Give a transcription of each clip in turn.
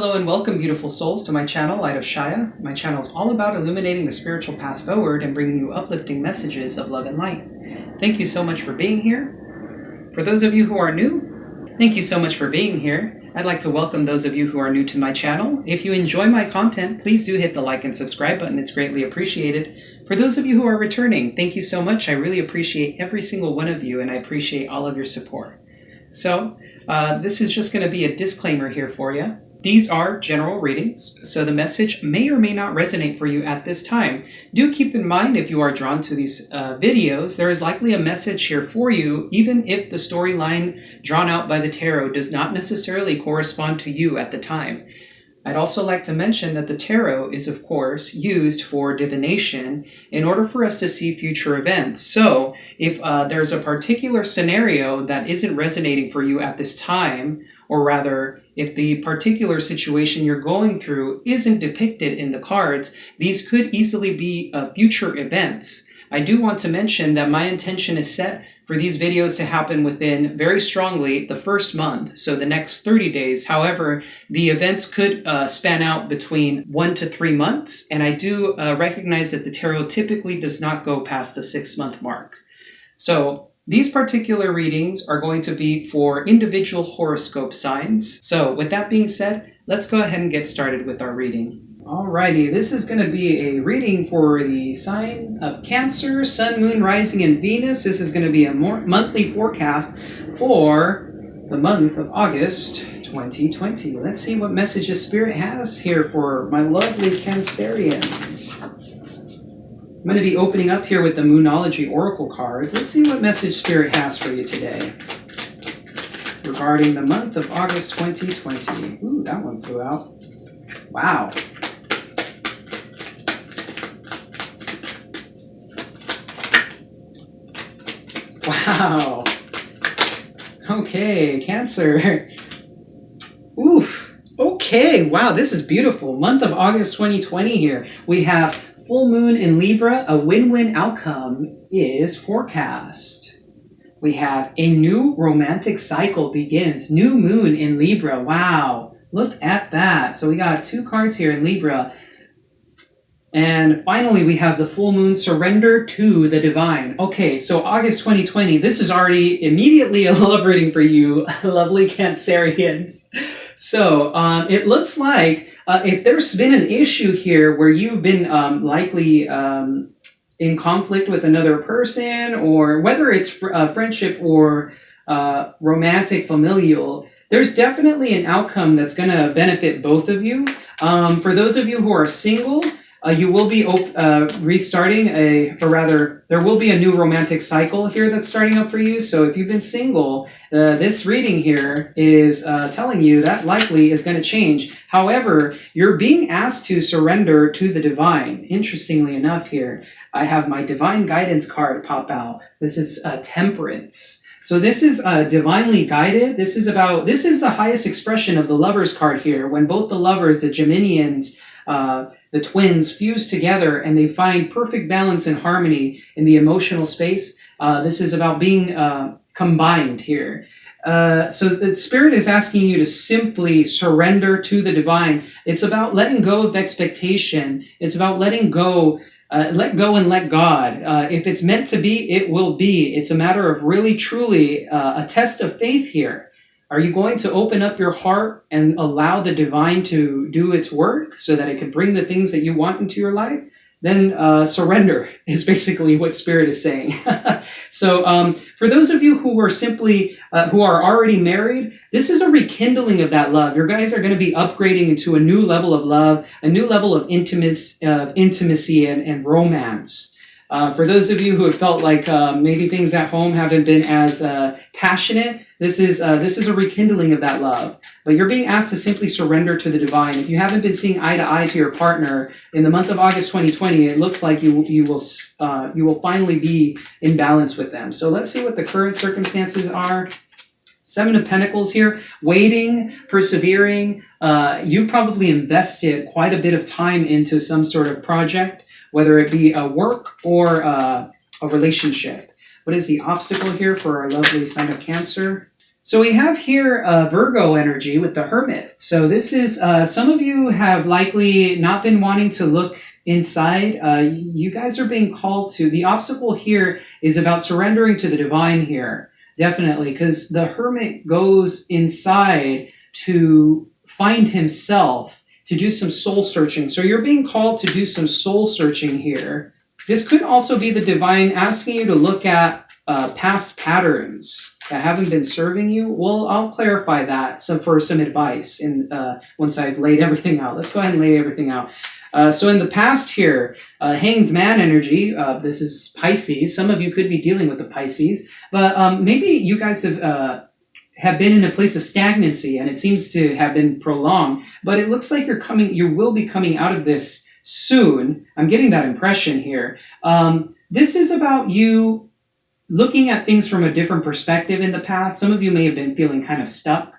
Hello and welcome, beautiful souls, to my channel, Light of Shaya. My channel is all about illuminating the spiritual path forward and bringing you uplifting messages of love and light. Thank you so much for being here. For those of you who are new, thank you so much for being here. I'd like to welcome those of you who are new to my channel. If you enjoy my content, please do hit the like and subscribe button. It's greatly appreciated. For those of you who are returning, thank you so much. I really appreciate every single one of you, and I appreciate all of your support. So, this is just going to be a disclaimer here for you. These are general readings, so the message may or may not resonate for you at this time. Do keep in mind, if you are drawn to these videos, there is likely a message here for you, even if the storyline drawn out by the tarot does not necessarily correspond to you at the time. I'd also like to mention that the tarot is, of course, used for divination in order for us to see future events. So if there's a particular scenario that isn't resonating for you at this time, or rather, if the particular situation you're going through isn't depicted in the cards, these could easily be future events. I do want to mention that my intention is set for these videos to happen within, very strongly, the first month, so the next 30 days. However, the events could span out between 1 to 3 months, and I do recognize that the tarot typically does not go past the 6-month mark. So these particular readings are going to be for individual horoscope signs. So with that being said, let's go ahead and get started with our reading. Alrighty, this is going to be a reading for the sign of Cancer, Sun, Moon, Rising, and Venus. This is going to be a monthly forecast for the month of August 2020. Let's see what messages Spirit has here for my lovely Cancerians. I'm going to be opening up here with the Moonology Oracle card. Let's see what message Spirit has for you today regarding the month of August 2020. Ooh, that one flew out. Wow. Wow. Okay, Cancer. Oof. Okay, wow, this is beautiful. Month of August 2020 here. We have full moon in Libra. A win-win outcome is forecast. We have a new romantic cycle begins. New moon in Libra. Wow, look at that. So we got 2 cards here in Libra. And finally, we have the full moon, surrender to the divine. Okay, so August 2020, this is already immediately a love reading for you, lovely Cancerians. So it looks like if there's been an issue here where you've been likely in conflict with another person, or whether it's friendship or romantic, familial, there's definitely an outcome that's going to benefit both of you. For those of you who are single, you will be restarting there will be a new romantic cycle here that's starting up for you. So if you've been single, this reading here is telling you that likely is going to change. However, you're being asked to surrender to the divine. Interestingly enough here, I have my divine guidance card pop out. This is Temperance. So this is divinely guided. This is the highest expression of the Lovers card here, when both the lovers, the Geminians, the twins, fuse together and they find perfect balance and harmony in the emotional space. This is about being combined here. So the Spirit is asking you to simply surrender to the divine. It's about letting go of expectation. It's about letting go. Let go and let God. If it's meant to be, it will be. It's a matter of really, truly a test of faith here. Are you going to open up your heart and allow the divine to do its work so that it can bring the things that you want into your life? Then surrender is basically what Spirit is saying. So for those of you who are who are already married, this is a rekindling of that love. Your guys are going to be upgrading into a new level of love, a new level of intimacy and romance. For those of you who have felt like maybe things at home haven't been as passionate, this is a rekindling of that love. But you're being asked to simply surrender to the divine. If you haven't been seeing eye to eye to your partner in the month of August 2020, it looks like you will finally be in balance with them. So let's see what the current circumstances are. 7 of Pentacles here, waiting, persevering. You probably invested quite a bit of time into some sort of project, whether it be a work or a relationship. What is the obstacle here for our lovely sign of Cancer? So we have here Virgo energy with the Hermit. So this is, some of you have likely not been wanting to look inside. You guys are being called to, the obstacle here is about surrendering to the divine here, definitely, because the Hermit goes inside to find himself, to do some soul searching. So you're being called to do some soul searching here. This could also be the divine asking you to look at past patterns that haven't been serving you. Well, I'll clarify that for some advice in once I've laid everything out. Let's go ahead and lay everything out. So in the past here, Hanged Man energy, this is Pisces. Some of you could be dealing with the Pisces, but maybe you guys have been in a place of stagnancy, and it seems to have been prolonged. But it looks like you will be coming out of this soon. I'm getting that impression here. This is about you looking at things from a different perspective in the past. Some of you may have been feeling kind of stuck.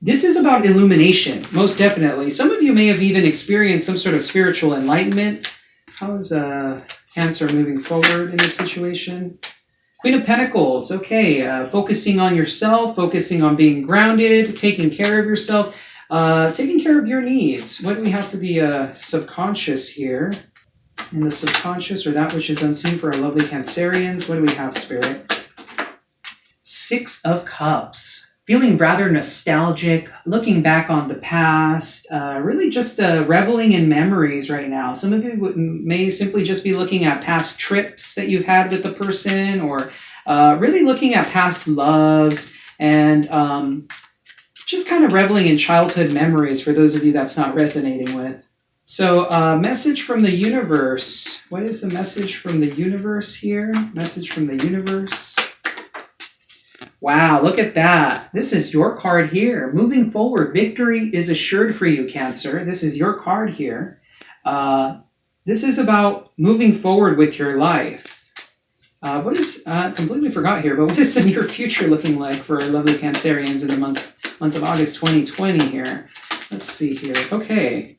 This is about illumination, most definitely. Some of you may have even experienced some sort of spiritual enlightenment. How is Cancer moving forward in this situation? Queen of Pentacles, okay. Focusing on yourself, focusing on being grounded, taking care of yourself, taking care of your needs. What do we have for the subconscious here? In the subconscious, or that which is unseen for our lovely Cancerians, what do we have, Spirit? Six of Cups. Feeling rather nostalgic, looking back on the past, really just reveling in memories right now. Some of you may simply just be looking at past trips that you've had with the person, or really looking at past loves, and just kind of reveling in childhood memories for those of you that's not resonating with. So, message from the universe. What is the message from the universe here? Message from the universe. Wow, look at that. This is your card here. Moving forward, victory is assured for you, Cancer. This is your card here. This is about moving forward with your life. What is, completely forgot here, but what is the near future looking like for our lovely Cancerians in the month of August 2020 here? Let's see here. Okay.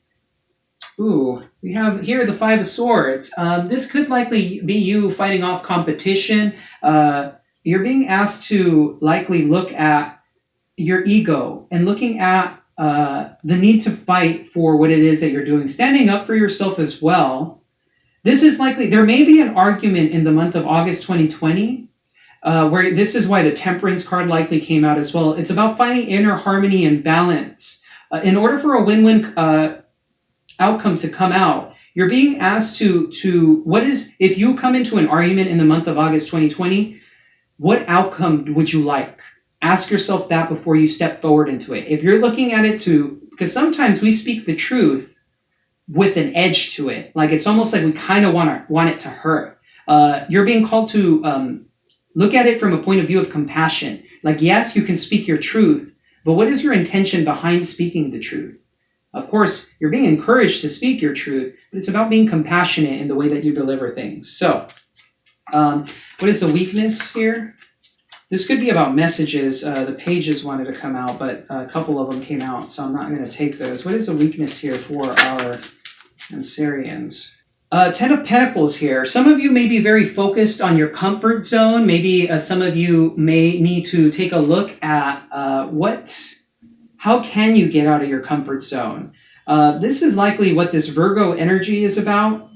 Ooh, we have here the Five of Swords. This could likely be you fighting off competition. You're being asked to likely look at your ego and looking at the need to fight for what it is that you're doing, standing up for yourself as well. This is likely, there may be an argument in the month of August 2020 where this is why the Temperance card likely came out as well. It's about finding inner harmony and balance. In order for a win-win outcome to come out, you're being asked to what is, if you come into an argument in the month of August 2020, what outcome would you like? Ask yourself that before you step forward into it. If you're looking at it because sometimes we speak the truth with an edge to it, like it's almost like we kind of want it to hurt. You're being called to look at it from a point of view of compassion. Like, yes, you can speak your truth, but what is your intention behind speaking the truth? Of course, you're being encouraged to speak your truth, but it's about being compassionate in the way that you deliver things. So, what is the weakness here? This could be about messages. The pages wanted to come out, but a couple of them came out, so I'm not going to take those. What is the weakness here for our Cancerians? Ten of Pentacles here. Some of you may be very focused on your comfort zone. Maybe some of you may need to take a look at how can you get out of your comfort zone? This is likely what this Virgo energy is about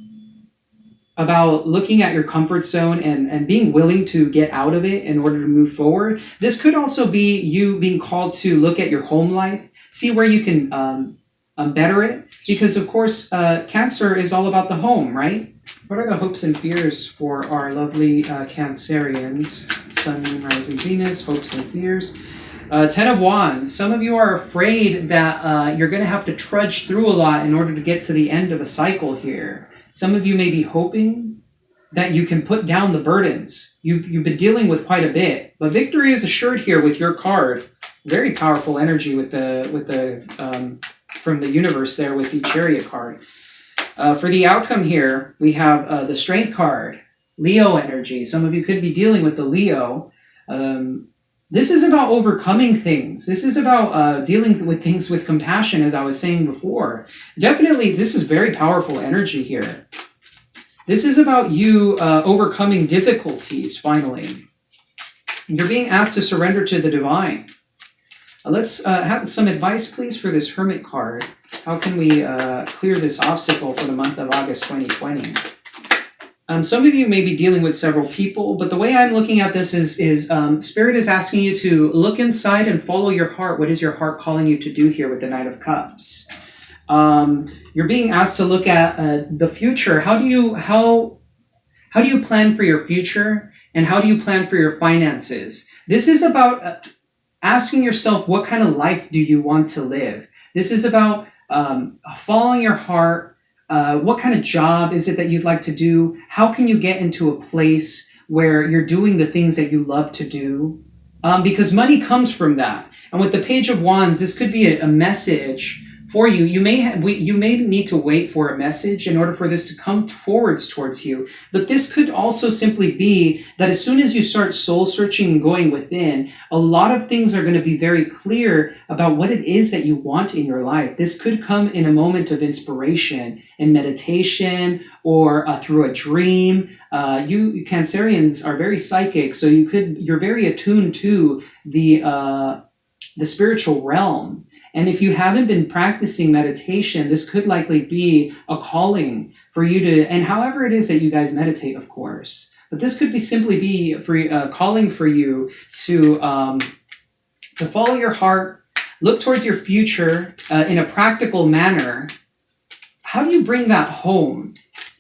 looking at your comfort zone and being willing to get out of it in order to move forward. This could also be you being called to look at your home life, see where you can better it, because of course Cancer is all about the home, right? What are the hopes and fears for our lovely Cancerians? Sun, Moon, Rising, Venus, hopes and fears. Ten of Wands. Some of you are afraid that you're going to have to trudge through a lot in order to get to the end of a cycle here. Some of you may be hoping that you can put down the burdens. You've been dealing with quite a bit, but victory is assured here with your card. Very powerful energy with the from the universe there with the Chariot card. For the outcome here, we have the Strength card, Leo energy. Some of you could be dealing with the Leo. This is about overcoming things. This is about dealing with things with compassion, as I was saying before. Definitely, this is very powerful energy here. This is about you overcoming difficulties, finally. You're being asked to surrender to the divine. Let's have some advice, please, for this Hermit card. How can we clear this obstacle for the month of August 2020? Some of you may be dealing with several people, but the way I'm looking at this is Spirit is asking you to look inside and follow your heart. What is your heart calling you to do here with the Knight of Cups? You're being asked to look at the future. How do you plan for your future, and how do you plan for your finances? This is about asking yourself, what kind of life do you want to live? This is about following your heart. What kind of job is it that you'd like to do? How can you get into a place where you're doing the things that you love to do? Because money comes from that. And with the Page of Wands, this could be a message for you. You may need to wait for a message in order for this to come forwards towards you. But this could also simply be that as soon as you start soul searching and going within, a lot of things are going to be very clear about what it is that you want in your life. This could come in a moment of inspiration, in meditation, or through a dream. You Cancerians are very psychic, so you're very attuned to the spiritual realm. And if you haven't been practicing meditation, this could likely be a calling for you to, and however it is that you guys meditate, of course, but this could be simply be for calling for you to follow your heart, look towards your future in a practical manner. How do you bring that home?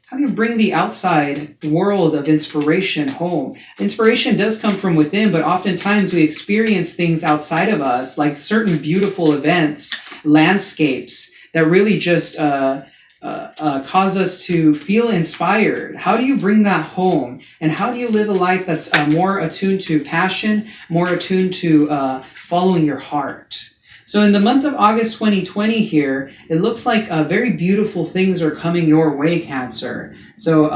How do you bring the outside world of inspiration home? Inspiration does come from within, but oftentimes we experience things outside of us, like certain beautiful events, landscapes, that really just cause us to feel inspired. How do you bring that home? And how do you live a life that's more attuned to passion, more attuned to following your heart? So in the month of August 2020 here, it looks like very beautiful things are coming your way, Cancer. So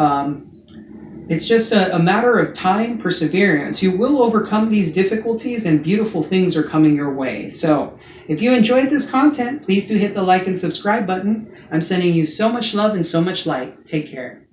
it's just a matter of time, perseverance. You will overcome these difficulties and beautiful things are coming your way. So if you enjoyed this content, please do hit the like and subscribe button. I'm sending you so much love and so much light. Take care.